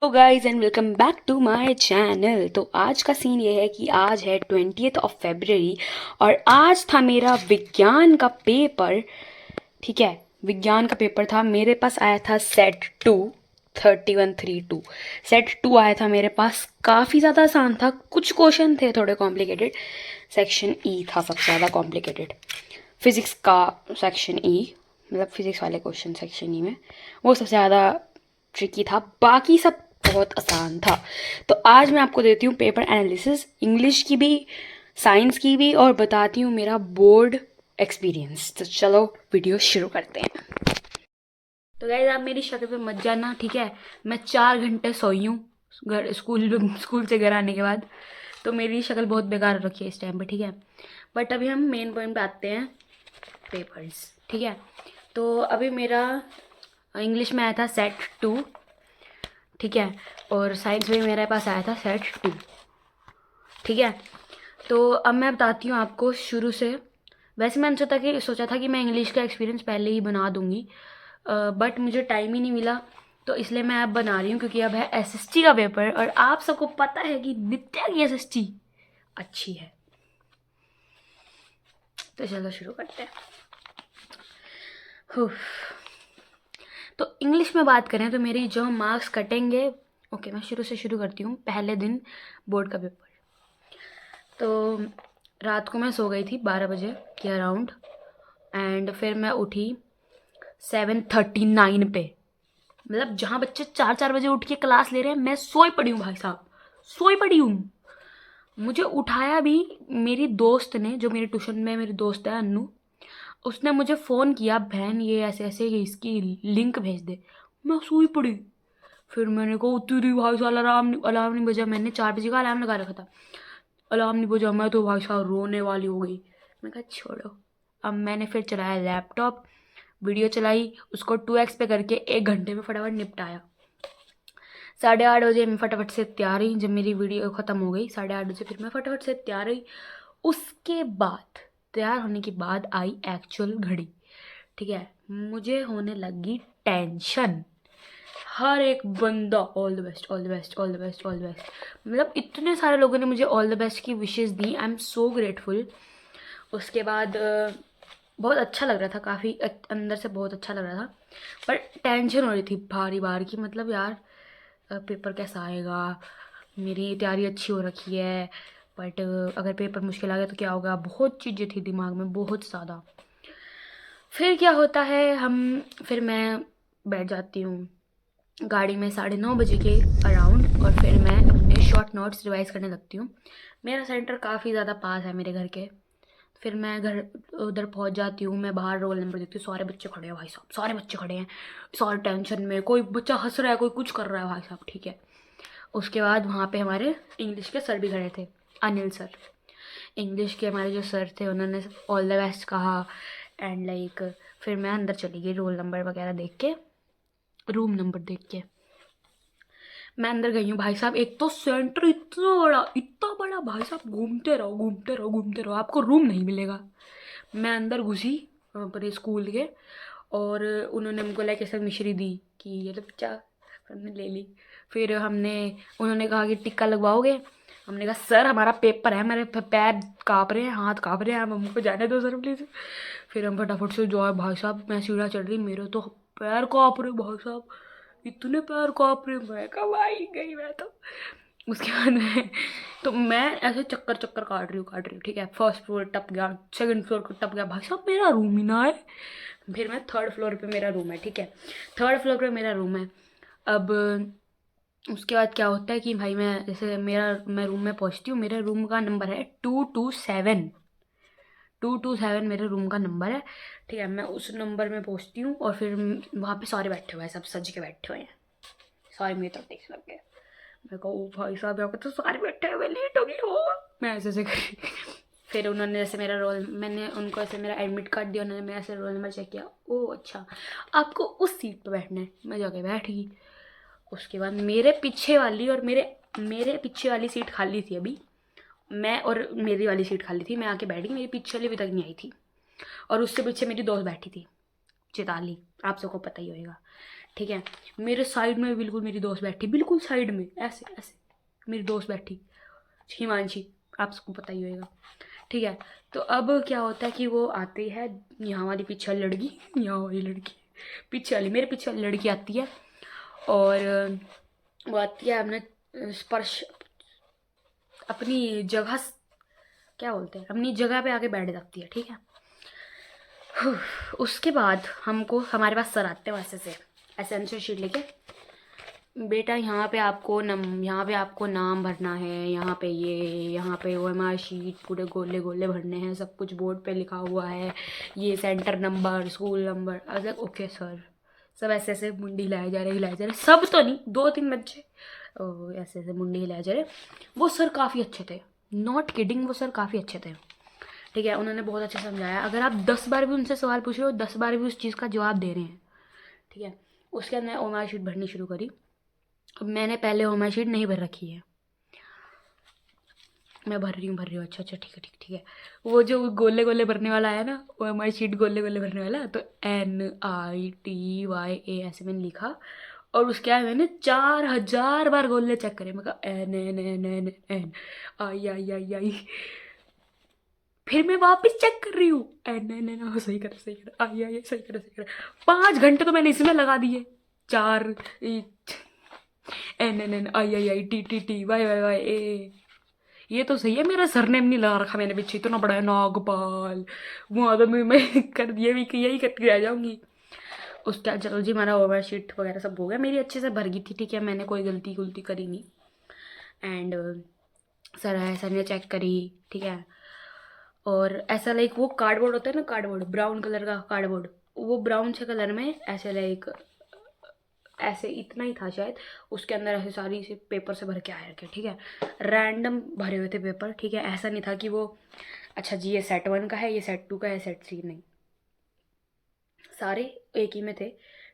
तो guys and welcome back to my channel. तो आज का सीन ये है कि आज है 20th of February और आज था मेरा विज्ञान का पेपर। ठीक है, विज्ञान का पेपर था। मेरे पास आया था सेट 2 3132। सेट 2 आया था मेरे पास, काफ़ी ज़्यादा आसान था। कुछ क्वेश्चन थे थोड़े कॉम्प्लिकेटेड। सेक्शन ई था सबसे ज़्यादा कॉम्प्लिकेटेड, फिज़िक्स का। सेक्शन ई मतलब फिज़िक्स वाले क्वेश्चन सेक्शन ई में वो सबसे ज़्यादा ट्रिकी था, बाकी सब बहुत आसान था। तो आज मैं आपको देती हूँ पेपर एनालिसिस, इंग्लिश की भी साइंस की भी, और बताती हूँ मेरा बोर्ड एक्सपीरियंस। तो चलो वीडियो शुरू करते हैं। तो गाइस आप मेरी शक्ल पे मत जाना, ठीक है। मैं 4 घंटे सोई हूँ घर स्कूल से घर आने के बाद, तो मेरी शक्ल बहुत बेकार रखी है इस टाइम पे, ठीक है। बट अभी हम मेन पॉइंट पे आते हैं, पेपर्स, ठीक है। तो अभी मेरा इंग्लिश में आया था सेट 2, ठीक है, और साइंस में मेरे पास आया था सेट 2, ठीक है। तो अब मैं बताती हूँ आपको शुरू से। वैसे मैंने सोचा था कि मैं इंग्लिश का एक्सपीरियंस पहले ही बना दूँगी, बट मुझे टाइम ही नहीं मिला, तो इसलिए मैं अब बना रही हूँ, क्योंकि अब है एसएसटी का पेपर और आप सबको पता है कि नित्या की एसएसटी अच्छी है। तो चलो शुरू करते हैं। हुफ। तो इंग्लिश में बात करें तो मेरी जो मार्क्स कटेंगे, ओके मैं शुरू से शुरू करती हूँ। पहले दिन बोर्ड का पेपर, तो रात को मैं सो गई थी 12 बजे के अराउंड, एंड फिर मैं उठी 7:39 पे। मतलब जहाँ बच्चे 4-4 बजे उठ के क्लास ले रहे हैं, मैं सोई पड़ी हूँ भाई साहब, सोई पड़ी हूँ। मुझे उठाया भी मेरी दोस्त ने, जो मेरे ट्यूशन में मेरी दोस्त है अन्नू, उसने मुझे फ़ोन किया, बहन ये ऐसे ऐसे इसकी लिंक भेज दे। मैं सोई पड़ी। फिर मैंने कहा तेरी भाई साहब, अलार्म नहीं बजा। मैंने 4 बजे का अलार्म लगा रखा था, अलार्म नहीं बजा। मैं तो भाई साहब रोने वाली हो गई। मैं कहा छोड़ो। अब मैंने फिर चलाया लैपटॉप, वीडियो चलाई, उसको 2x पे करके 1 घंटे में फटाफट निपटाया। 8:30 बजे मैं फटाफट से तैयार हुई। जब मेरी वीडियो ख़त्म हो गई 8:30 बजे, फिर मैं फटाफट से तैयार हुई। उसके बाद तैयार होने के बाद आई एक्चुअल घड़ी, ठीक है। मुझे होने लगी टेंशन। हर एक बंदा all the best, all the best, all the best, all the best, मतलब इतने सारे लोगों ने मुझे ऑल द बेस्ट की wishes the. I am so grateful. उसके बाद बहुत अच्छा लग रहा था, काफ़ी अंदर से बहुत अच्छा लग रहा था, पर टेंशन हो रही थी भारी बार की, मतलब यार पेपर कैसा आएगा। मेरी तैयारी अच्छी हो रखी है, बट अगर पेपर मुश्किल आ गया तो क्या होगा। बहुत चीज़ें थी दिमाग में, बहुत ज़्यादा। फिर क्या होता है, फिर मैं बैठ जाती हूँ गाड़ी में 9:30 बजे के अराउंड, और फिर मैं अपने शॉर्ट नोट्स रिवाइज़ करने लगती हूँ। मेरा सेंटर काफ़ी ज़्यादा पास है मेरे घर के। फिर मैं घर उधर पहुँच जाती हूँ। मैं बाहर रोल नंबर देखती हूँ, सारे बच्चे खड़े हैं भाई साहब, सारे बच्चे खड़े हैं, सारे टेंशन में। कोई बच्चा हंस रहा है, कोई कुछ कर रहा है भाई साहब, ठीक है। उसके बाद वहाँ पे हमारे इंग्लिश के सर भी खड़े थे, अनिल सर। इंग्लिश के हमारे जो सर थे, उन्होंने ऑल द बेस्ट कहा, एंड लाइक फिर मैं अंदर चली गई रोल नंबर वगैरह देख के, रूम नंबर देख के मैं अंदर गई हूँ। भाई साहब एक तो सेंटर इतना बड़ा भाई साहब, घूमते रहो घूमते रहो घूमते रहो, आपको रूम नहीं मिलेगा। मैं अंदर घुसी पर स्कूल के, और उन्होंने हमको लाइक ऐसा मिश्री दी कि ये लो बच्चा, हमने ले ली। फिर उन्होंने कहा कि टिक्का लगवाओगे। हमने कहा सर हमारा पेपर है, मेरे पैर काँप रहे हैं, हाथ काँप रहे हैं, आप हमको जाने दो सर प्लीज़। फिर हम फटाफट से जो है भाई साहब, मैं सीढ़ियाँ चढ़ रही, मेरे तो पैर काँप रहे भाई साहब, इतने पैर काँप रहे। मैं कहा भाई गई मैं तो। उसके बाद मैं ऐसे चक्कर चक्कर काट रही हूँ, ठीक है। फर्स्ट फ्लोर टप गया, सेकंड फ्लोर को टप गया, भाई साहब मेरा रूम ही ना है। फिर मैं थर्ड फ्लोर पे मेरा रूम है, ठीक है, थर्ड फ्लोर पे मेरा रूम है। अब उसके बाद क्या होता है कि भाई मैं रूम में पहुंचती हूँ। मेरे रूम का नंबर है 227, 227 मेरे रूम का नंबर है, ठीक है। मैं उस नंबर में पहुंचती हूँ, और फिर वहाँ पे सारे बैठे हुए हैं, सब सज के बैठे हुए हैं, सारे मेरी तरफ देख लग गए। मैं कहा ओ भाई साहब यहाँ पे तो सारे बैठे हुए, लेट हो गई हो। मैं ऐसे करी। फिर उन्होंने जैसे मैंने उनको ऐसे मेरा एडमिट कार्ड दिया, उन्होंने मेरा ऐसे रोल नंबर चेक किया। ओह अच्छा, आपको उस सीट पे बैठना है। मैं जाके बैठ गई। उसके बाद मेरे पीछे वाली और मेरे पीछे वाली सीट खाली थी अभी, मैं और मेरी वाली सीट खाली थी। मैं आके बैठ गई, मेरी पीछे वाली अभी तक नहीं आई थी, और उससे पीछे मेरी दोस्त बैठी थी, चिताली, आप सबको पता ही होएगा, ठीक है। मेरे साइड में बिल्कुल मेरी दोस्त बैठी, बिल्कुल साइड में ऐसे ऐसे मेरी दोस्त बैठी, हिमांशी, आप सबको पता ही होगा। ठीक है। तो अब क्या होता है कि वो आती है, यहाँ वाली पीछे वाली लड़की, यहाँ वाली लड़की, पीछे वाली, मेरे पीछे वाली लड़की आती है, और वो आती है हमने स्पर्श अपनी जगह, क्या बोलते हैं, अपनी जगह पे आके बैठ जाती है। ठीक है। उसके बाद हमको, हमारे पास सर आते हैं वैसे से ऐसे आंसर शीट लेके, बेटा यहाँ पे आपको नाम भरना है, यहाँ पे OMR शीट पूरे गोले गोले भरने हैं, सब कुछ बोर्ड पे लिखा हुआ है, ये सेंटर नंबर, स्कूल नंबर। अगर ओके सर, सब ऐसे ऐसे मुंडी हिलाए जा रहे, सब तो नहीं, 2-3 बच्चे ऐसे ऐसे मुंडी हिलाए जा रहे। वो सर काफ़ी अच्छे थे, नॉट किडिंग, वो सर काफ़ी अच्छे थे। ठीक है। उन्होंने बहुत अच्छे समझाया। अगर आप 10 बार भी उनसे सवाल पूछ रहे हो, 10 बार भी उस चीज़ का जवाब दे रहे हैं। ठीक है। उसके बाद मैं OMR शीट भरनी शुरू करी। अब मैंने पहले OMR शीट नहीं भर रखी है, मैं भर रही हूँ। अच्छा ठीक है। वो जो गोले गोले भरने वाला है ना, OMR शीट गोले गोले भरने वाला, तो NITYA ऐसे मैंने लिखा, और उसके बाद मैंने 4000 बार गोले चेक करे। मैं कहा N आई। फिर मैं वापस चेक कर रही हूँ, सही कर, आई, सही कर। 5 घंटे तो मैंने इसमें लगा दिए। 4 NNNIIITTTYYYA। ये तो सही है, मेरा सरनेम नहीं लगा रखा मैंने पीछे, इतना बड़ा है नागपाल। वहाँ तो मैं कर दिए भी कि यही करके रह जाऊंगी। उसका चलो जी, हमारा OMR शीट वगैरह सब हो गया, मेरी अच्छे से भर गई थी। ठीक है। मैंने कोई गलती करी नहीं। एंड सर ने चेक करी। ठीक है। और ऐसा लाइक वो कार्डबोर्ड होता है ना, कार्डबोर्ड ब्राउन कलर का कार्डबोर्ड, वो ब्राउन से कलर में ऐसे लाइक ऐसे इतना ही था शायद, उसके अंदर ऐसे सारी से पेपर से भर के आए रखे। ठीक है। रैंडम भरे हुए थे पेपर। ठीक है। ऐसा नहीं था कि वो अच्छा जी ये सेट 1 का है, ये सेट 2 का है, सेट 3 नहीं, सारे एक ही में थे।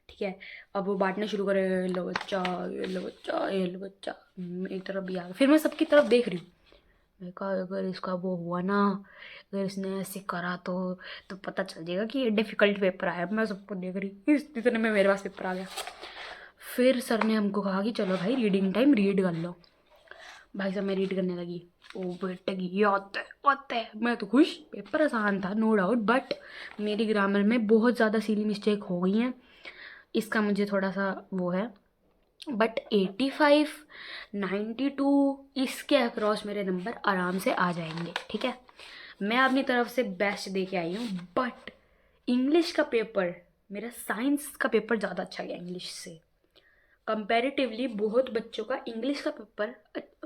ठीक है। अब वो बांटने शुरू करे, लो बच्चा, ये लो बच्चा, ये लो बच्चा, एक तरफ भी आ गया। फिर मैं सबकी तरफ देख रही हूँ, मैं कहा अगर इसका वो हुआ ना, अगर इसने ऐसे करा तो पता चल जाएगा कि ये डिफ़िकल्ट पेपर आया। मैं सबको देख रही, इतने में मेरे पास पेपर आ गया। फिर सर ने हमको कहा कि चलो भाई रीडिंग टाइम, रीड कर लो। भाई साहब मैं रीड करने लगी, ओ बेटे ये आता है। मैं तो खुश, पेपर आसान था नो डाउट, बट मेरी ग्रामर में बहुत ज़्यादा सीली मिस्टेक हो गई हैं, इसका मुझे थोड़ा सा वो है। बट 85, 92 इसके अक्रॉस मेरे नंबर आराम से आ जाएंगे। ठीक है। मैं अपनी तरफ से बेस्ट दे के आई हूँ। बट इंग्लिश का पेपर, मेरा साइंस का पेपर ज़्यादा अच्छा गया इंग्लिश से कंपैरेटिवली। बहुत बच्चों का इंग्लिश का पेपर,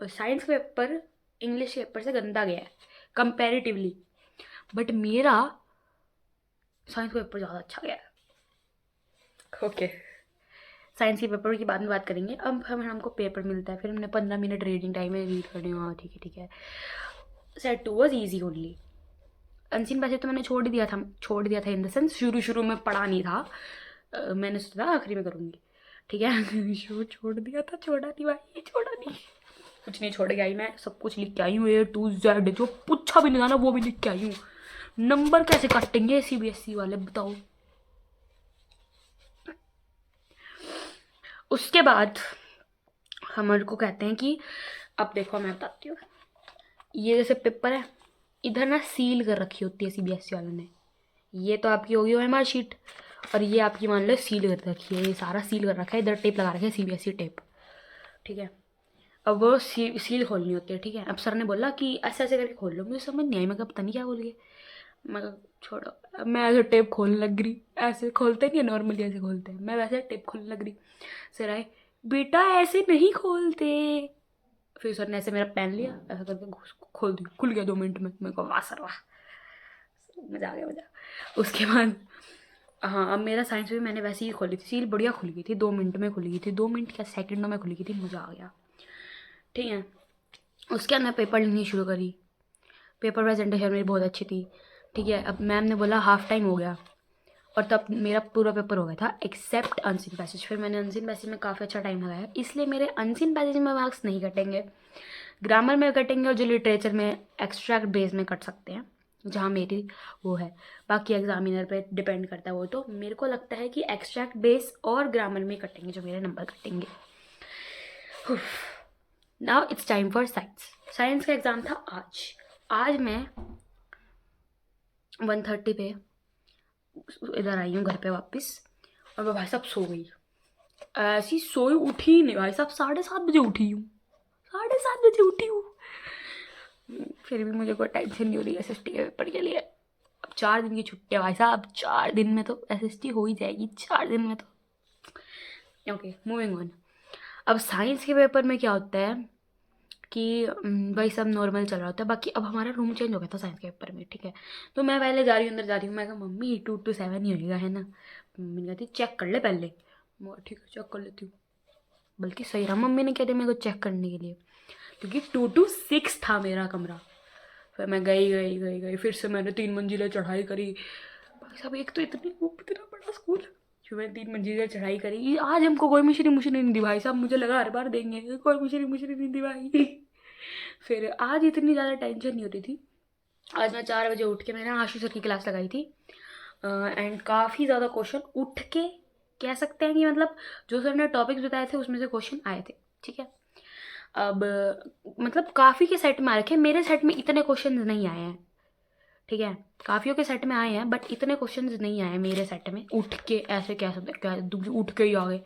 साइंस का पेपर इंग्लिश के पेपर से गंदा गया है कंपैरेटिवली, बट मेरा साइंस का पेपर ज़्यादा अच्छा गया है। ओके। साइंस के पेपर की बाद में बात करेंगे। अब हमको पेपर मिलता है, फिर हमने 15 मिनट रीडिंग टाइम में रीड करनी। हाँ ठीक है। Set 2 was easy only. Unseen passage तो मैंने छोड़ दिया था इन द सेंस, शुरू में पढ़ा नहीं था। मैंने सोचा था आखिरी में करूँगी। ठीक है। छोड़ा नहीं, कुछ नहीं छोड़ के आई। मैं सब कुछ लिख के आई हूँ, A to Z, जो पूछा भी नहीं था ना वो भी लिख के आई हूँ। नंबर कैसे काटेंगे CBSE वाले बताओ। उसके बाद हमारे को कहते हैं कि अब देखो मैं बताती हूँ, ये जैसे पेपर है, इधर ना सील कर रखी होती है CBSE वालों ने। ये तो आपकी होगी OMR शीट, और ये आपकी मान लो सील कर रखी है, ये सारा सील कर रखा है, इधर टेप लगा रखा है CBSE टेप। ठीक है। अब वो सील खोलनी होती है। ठीक है। अब सर ने बोला कि ऐसे ऐसे करके खोल लो, मुझे समझ नहीं आई, मैं कहा पता नहीं क्या बोल गए। मैं कहा छोड़ो। अब मैं ऐसे टेप खोलने लग रही, ऐसे खोलते नहीं है नॉर्मली ऐसे खोलते हैं, मैं वैसे टेप खोलने लग रही। सर आए, बेटा ऐसे नहीं खोलते। फिर सर ने ऐसे मेरा पेन लिया, ऐसा करके खोल दी, खुल गया 2 मिनट में। मैं कहा वाह सर वाह, मज़ा आ गया। उसके बाद हाँ, अब मेरा साइंस भी मैंने वैसे ही खोली थी, सील बढ़िया खुल गई थी, 2 मिनट में खुल गई थी, 2 मिनट क्या सेकंडों में खुल गई थी, मज़ा आ गया। ठीक है। उसके बाद मैं पेपर लिखनी शुरू करी। पेपर प्रेजेंटेशन मेरी बहुत अच्छी थी। ठीक है। अब मैम ने बोला हाफ टाइम हो गया, और तब मेरा पूरा पेपर हो गया था एक्सेप्ट अनसीन पैसेज। फिर मैंने अनसीन पैसेज में काफ़ी अच्छा टाइम लगाया, इसलिए मेरे अनसीन पैसेज में मार्क्स नहीं कटेंगे, ग्रामर में कटेंगे, और जो लिटरेचर में एक्सट्रैक्ट बेस में कट सकते हैं। जहाँ मेरी वो है, बाकी एग्जामिनर पे डिपेंड करता है वो। तो मेरे को लगता है कि एक्सट्रैक्ट बेस और ग्रामर में कटेंगे जो मेरे नंबर कटेंगे। Now it's time for science. Science का एग्ज़ाम था आज मैं 1:30 पे इधर आई हूँ घर पे वापस, और मैं भाई साहब सो गई। ऐसी सोई उठी ही नहीं भाई साहब, 7:30 बजे उठी हूँ, 7:30 बजे उठी हूँ। फिर भी मुझे कोई टेंशन नहीं हो रही SST के पेपर के लिए। अब 4 दिन की छुट्टी है भाई साहब, 4 दिन में तो SST हो ही जाएगी, 4 दिन में तो। Okay, moving on. अब साइंस के पेपर में क्या होता है कि वही सब नॉर्मल चल रहा होता है। बाकी अब हमारा रूम चेंज हो गया था साइंस के पेपर में, ठीक है। तो मैं पहले जा रही हूँ, अंदर जा रही हूँ, मैं कहा मम्मी 2 to 7 ही होएगा, है ना। मम्मी कहती चेक कर ले पहले। मैं ठीक है चेक कर लेती हूँ। बल्कि सही रहा, मम्मी ने कह दिया मेरे को चेक करने के लिए, क्योंकि 2 to 6 था मेरा कमरा। फिर मैं गई, फिर से मैंने 3 मंजिलें चढ़ाई करी भाई साहब। एक तो इतना बड़ा स्कूल, फिर मैंने 3 मंजिलें चढ़ाई करी। आज हमको कोई मिश्री नहीं दी भाई साहब, मुझे लगा हर बार देंगे, कोई मिश्री नहीं दी भाई। फिर आज इतनी ज़्यादा टेंशन नहीं होती थी। आज मैं 4 बजे उठ के मैंने आशु सर की क्लास लगाई थी, एंड काफ़ी ज़्यादा क्वेश्चन उठ के कह सकते हैं कि मतलब जो सर ने टॉपिक्स बताए थे उसमें से क्वेश्चन आए थे, ठीक है। अब मतलब काफ़ी के सेट में आ रखे, मेरे सेट में इतने क्वेश्चन नहीं आए हैं, ठीक है। काफ़ियों के सेट में आए हैं बट इतने क्वेश्चन नहीं आए मेरे सेट में। उठ के ऐसे कह सकते, क्या उठ के ही आ गए,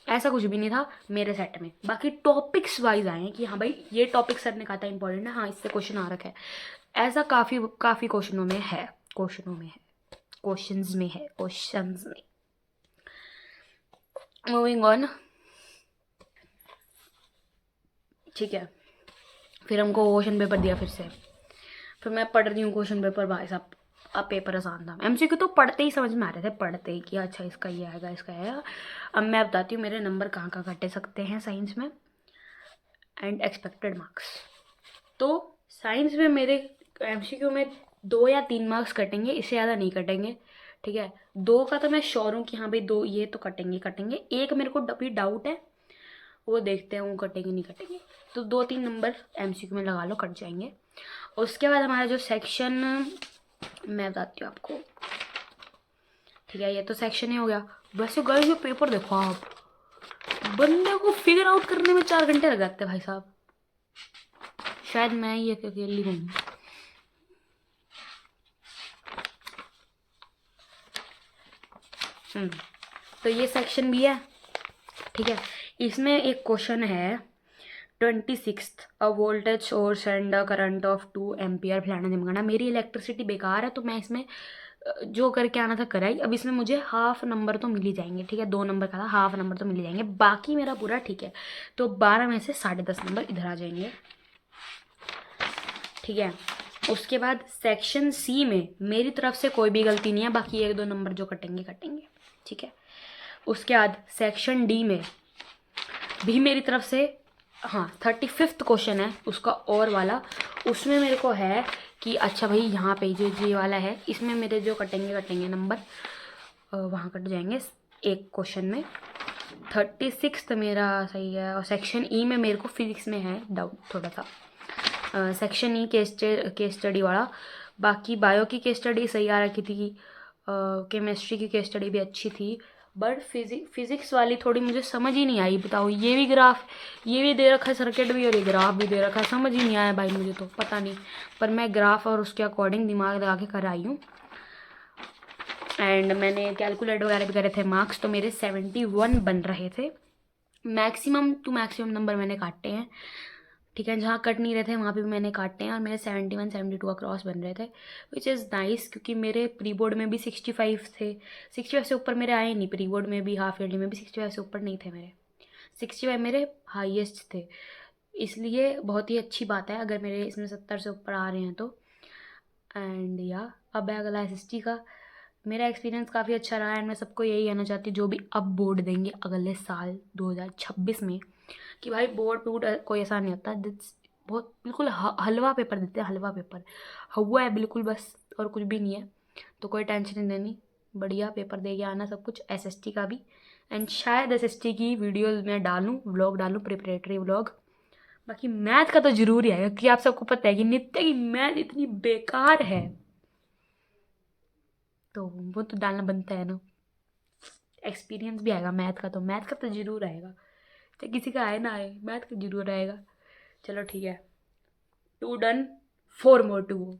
ऐसा कुछ भी नहीं था मेरे सेट में। बाकी टॉपिक्स वाइज आए हैं कि हाँ भाई ये टॉपिक सर ने कहा था इंपॉर्टेंट है, हाँ इससे क्वेश्चन आ रखा है, ऐसा काफ़ी क्वेश्चनों में है, क्वेश्चंस में। मूविंग ऑन, ठीक है। फिर हमको क्वेश्चन पेपर दिया फिर मैं पढ़ रही हूँ क्वेश्चन पेपर भाई साहब। अब पेपर आसान था, MCQ तो पढ़ते ही समझ में आ रहे थे, पढ़ते ही कि अच्छा इसका ये आएगा, इसका आएगा। अब मैं बताती हूँ मेरे नंबर कहाँ कटे सकते हैं साइंस में एंड एक्सपेक्टेड मार्क्स। तो साइंस में मेरे MCQ में 2 या 3 मार्क्स कटेंगे, इससे ज़्यादा नहीं कटेंगे, ठीक है। 2 का तो मैं श्योर हूँ कि हाँ भाई 2 ये तो कटेंगे। एक मेरे को अभी डाउट है, वो देखते हैं वो कटेंगे नहीं कटेंगे। तो 2-3 नंबर MCQ में लगा लो, कट जाएंगे। उसके बाद हमारा जो सेक्शन, मैं बताती हूँ आपको, ठीक है। ये तो सेक्शन ही हो गया। वैसे गाइस जो पेपर देखो आप, बंदे को फिगर आउट करने में 4 घंटे लग जाते हैं भाई साहब। शायद मैं ही अकेली हूँ। तो ये सेक्शन भी है, ठीक है। इसमें एक क्वेश्चन है 26 a voltage source and a current of 2 ampere फलाना ढिमकाना। मेरी इलेक्ट्रिसिटी बेकार है तो मैं इसमें जो करके आना था कराई। अब इसमें मुझे हाफ नंबर तो मिल ही जाएंगे, ठीक है। 2 नंबर का था, हाफ नंबर तो मिल ही जाएंगे, बाकी मेरा पूरा ठीक है। तो 12 में से 10.5 नंबर इधर आ जाएंगे, ठीक है। उसके बाद सेक्शन C में मेरी तरफ से कोई भी गलती नहीं है, बाकी 1-2 नंबर जो कटेंगे, ठीक है। उसके बाद सेक्शन D में भी मेरी तरफ से, हाँ 35th क्वेश्चन है उसका और वाला, उसमें मेरे को है कि अच्छा भाई यहाँ पे जो ये वाला है इसमें मेरे जो कटेंगे नंबर वहाँ कट जाएंगे एक क्वेश्चन में। 36th मेरा सही है। और सेक्शन E में मेरे को फिजिक्स में है डाउट थोड़ा सा, सेक्शन E केस स्टडी वाला। बाकी बायो की केस स्टडी सही आ रखी थी, केमिस्ट्री की केस स्टडी भी अच्छी थी, बट फिजिक्स वाली थोड़ी मुझे समझ ही नहीं आई। बताओ, ये भी ग्राफ, ये भी दे रखा है सर्किट भी, और ये ग्राफ भी दे रखा है, समझ ही नहीं आया भाई मुझे तो, पता नहीं। पर मैं ग्राफ और उसके अकॉर्डिंग दिमाग लगा के कर आई हूँ। एंड मैंने कैलकुलेट वगैरह भी करे थे मार्क्स, तो मेरे 71 बन रहे थे। मैक्सिमम टू मैक्सिमम नंबर मैंने काटे हैं, ठीक है। जहाँ कट नहीं रहे थे वहाँ पे भी मैंने काटे हैं, और मेरे 71-72 अक्रॉस बन रहे थे, विच इज़ नाइस। क्योंकि मेरे प्री बोर्ड में भी 65 थे, 65 से ऊपर मेरे आए नहीं। प्री बोर्ड में भी, हाफ ईयरली में भी 65 से ऊपर नहीं थे मेरे, 65 मेरे हाईएस्ट थे। इसलिए बहुत ही अच्छी बात है अगर मेरे इसमें 70 से ऊपर आ रहे हैं तो। एंड या अब है अगला SST का। मेरा एक्सपीरियंस काफ़ी अच्छा रहा है, एंड मैं सबको यही कहना चाहती हूँ जो भी अब बोर्ड देंगे अगले साल 2026 में, कि भाई बोर्ड कोई ऐसा नहीं होता। बहुत बिल्कुल हलवा पेपर देते हैं, हलवा पेपर हुआ है बिल्कुल बस, और कुछ भी नहीं है। तो कोई टेंशन नहीं लेनी, बढ़िया पेपर दे के आना सब कुछ, SST का भी। एंड शायद SST की वीडियोज़ में डालूँ, व्लॉग डालूँ, प्रिपरेटरी व्लॉग। बाकी मैथ का तो ज़रूर ही आएगा, क्योंकि आप सबको पता है कि नित्य की मैथ इतनी बेकार है, तो वो तो डालना बनता है ना, एक्सपीरियंस भी आएगा मैथ का, तो मैथ का तो ज़रूर आएगा, चाहे किसी का आए ना आए, मैथ का ज़रूर आएगा। चलो ठीक है, 2 डन, 4 मोर टू।